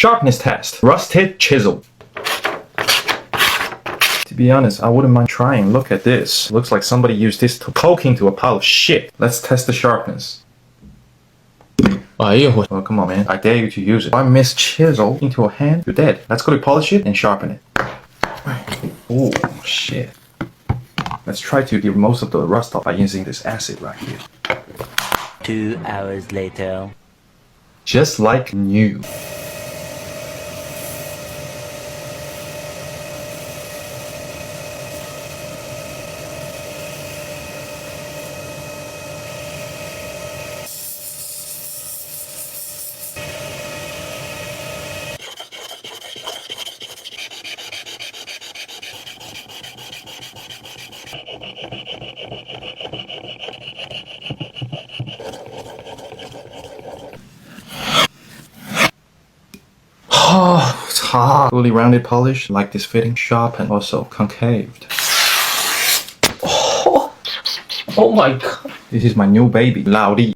Sharpness test. Rusted chisel. To be honest, I wouldn't mind trying. Look at this. Looks like somebody used this to poke into a pile of shit. Let's test the sharpness. Oh, come on, man. I dare you to use it. If I miss chisel into a hand, you're dead. Let's go to polish it and sharpen it. Oh, shit. Let's try to get most of the rust off by using this acid right here. 2 hours later. Just like new. Oh, it's hard. Fully rounded polish, like this fitting, sharp and also concaved. Oh my god. This is my new baby, Laodi.